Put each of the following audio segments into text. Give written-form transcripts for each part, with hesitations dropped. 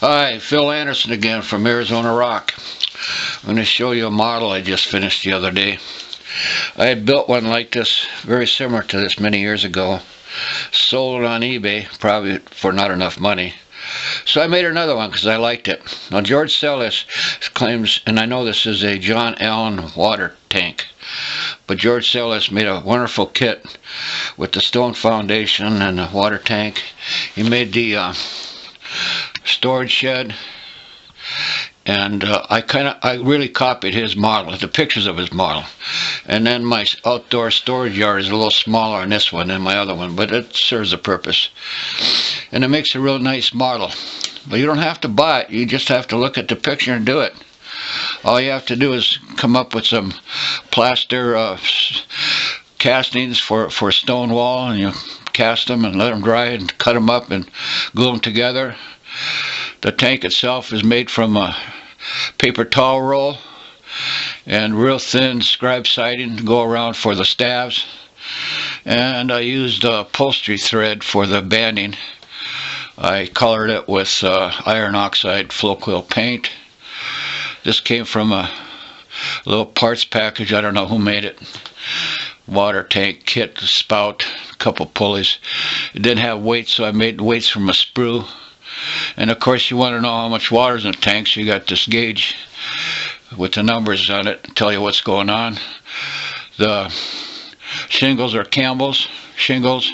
Hi, Phil Anderson again from Arizona Rock. I'm going to show you a model I just finished the other day. I had built one like this, very similar to this many years ago. Sold it on eBay, probably for not enough money. So I made another one because I liked it. Now George Sellis claims, and I know this is a John Allen water tank, but George Sellis made a wonderful kit with the stone foundation and the water tank. He made the storage shed, and I really copied his model, the pictures of his model. And then my outdoor storage yard is a little smaller than this one than my other one, but it serves a purpose. And it makes a real nice model. But you don't have to buy it, you just have to look at the picture and do it. All you have to do is come up with some plaster castings for a stone wall, and you cast them and let them dry and cut them up and glue them together. The tank itself is made from a paper towel roll and real thin scribe siding to go around for the staves. And I used upholstery thread for the banding. I colored it with iron oxide Floquil paint. This came from a little parts package. I don't know who made it. Water tank kit, spout, a couple pulleys. It didn't have weights, so I made weights from a sprue. And of course, you want to know how much water's in the tank, so you got this gauge with the numbers on it to tell you what's going on. The shingles are Campbell's shingles,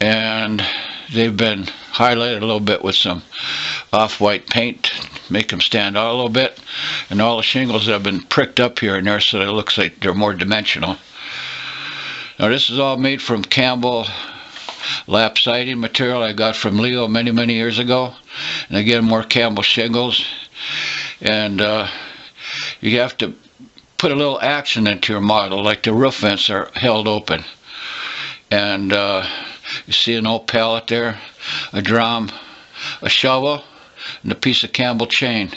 and they've been highlighted a little bit with some off-white paint, make them stand out a little bit. And all the shingles have been pricked up here and there so that it looks like they're more dimensional. Now this is all made from Campbell lap siding material I got from Leo many years ago. And again, more Campbell shingles. And you have to put a little action into your model, like the roof vents are held open. And you see an old pallet there, a drum, a shovel, and a piece of Campbell chain.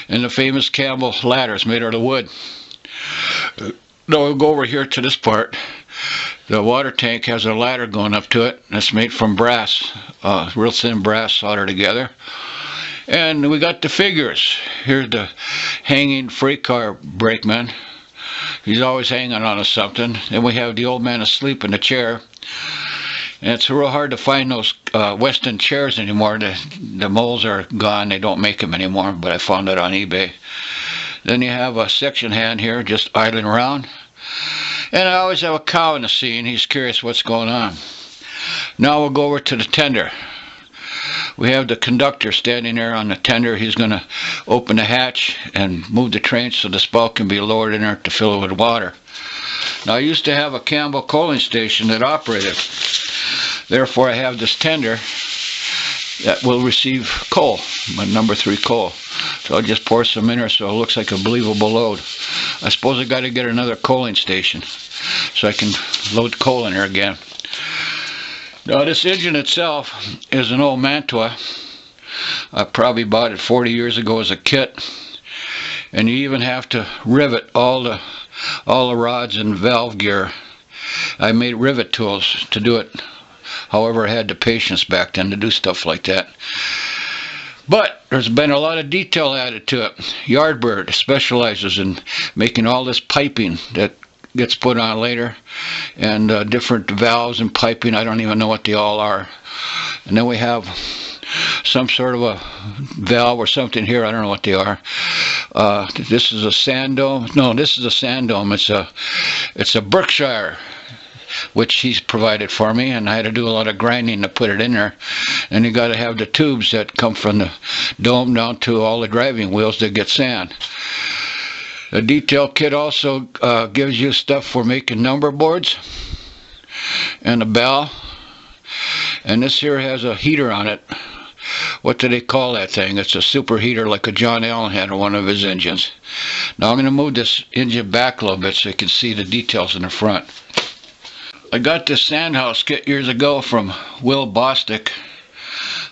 And the famous Campbell ladders made out of wood. Now we'll go over here to this part. The water tank has a ladder going up to it, and it's made from brass, real thin brass soldered together. And we got the figures. Here's the hanging freight car brakeman. He's always hanging on to something. Then we have the old man asleep in the chair. And it's real hard to find those Weston chairs anymore. The molds are gone. They don't make them anymore, but I found it on eBay. Then you have a section hand here just idling around. And I always have a cow in the scene. He's curious what's going on. Now we'll go over to the tender. We have the conductor standing there on the tender. He's going to open the hatch and move the train so the spout can be lowered in there to fill it with water. Now I used to have a Campbell coaling station that operated. Therefore I have this tender that will receive coal, my number 3 coal. So I'll just pour some in there so it looks like a believable load. I suppose I got to get another coaling station so I can load coal in there again. Now this engine itself is an old Mantua. I probably bought it 40 years ago as a kit. And you even have to rivet all the rods and valve gear. I made rivet tools to do it. However, I had the patience back then to do stuff like that. But there's been a lot of detail added to it. Yardbird specializes in making all this piping that gets put on later, and different valves and piping. I don't even know what they all are. And then we have some sort of a valve or something here. I don't know what they are. This is a sand dome. No, this is a sand dome. It's a Berkshire, which he's provided for me, and I had to do a lot of grinding to put it in there. And you got to have the tubes that come from the dome down to all the driving wheels that get sand. The detail kit also gives you stuff for making number boards and a bell. And this here has a heater on it. What do they call that thing? It's a superheater like a John Allen had on one of his engines. Now I'm going to move this engine back a little bit so you can see the details in the front. I got this sandhouse kit years ago from Will Bostic.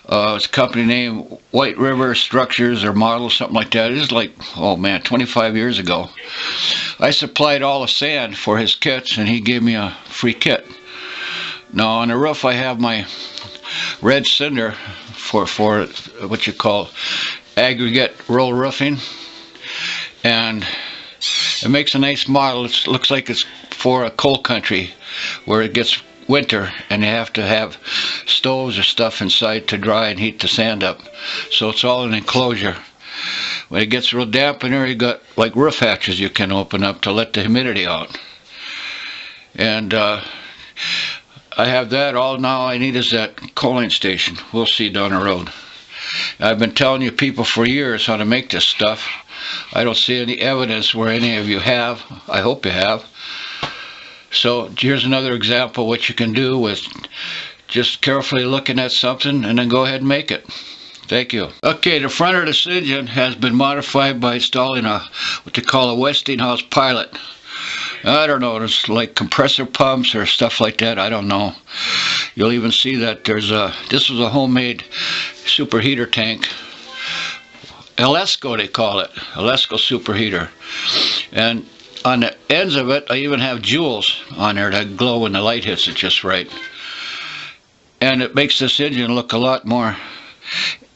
It's a company name White River Structures or Models, something like that. It is like, oh man, 25 years ago. I supplied all the sand for his kits, and he gave me a free kit. Now on the roof I have my red cinder for what you call aggregate roll roofing, and it makes a nice model. It looks like it's for a coal country where it gets winter and you have to have stoves or stuff inside to dry and heat the sand up. So it's all an enclosure. When it gets real damp in there, you got like roof hatches you can open up to let the humidity out. And I have that. All now I need is that coaling station. We'll see down the road. I've been telling you people for years how to make this stuff. I don't see any evidence where any of you have. I hope you have. So here's another example of what you can do with just carefully looking at something and then go ahead and make it. Thank you. Okay, the front of this engine has been modified by installing what they call a Westinghouse Pilot. I don't know, it's like compressor pumps or stuff like that, I don't know. You'll even see that this was a homemade superheater tank. Alesco they call it, Alesco superheater. And on the ends of it, I even have jewels on there that glow when the light hits it just right. And it makes this engine look a lot more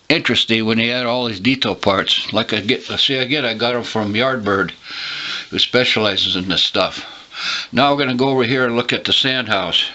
interesting when you add all these detail parts. Like I got them from Yardbird, who specializes in this stuff. Now we're going to go over here and look at the sand house.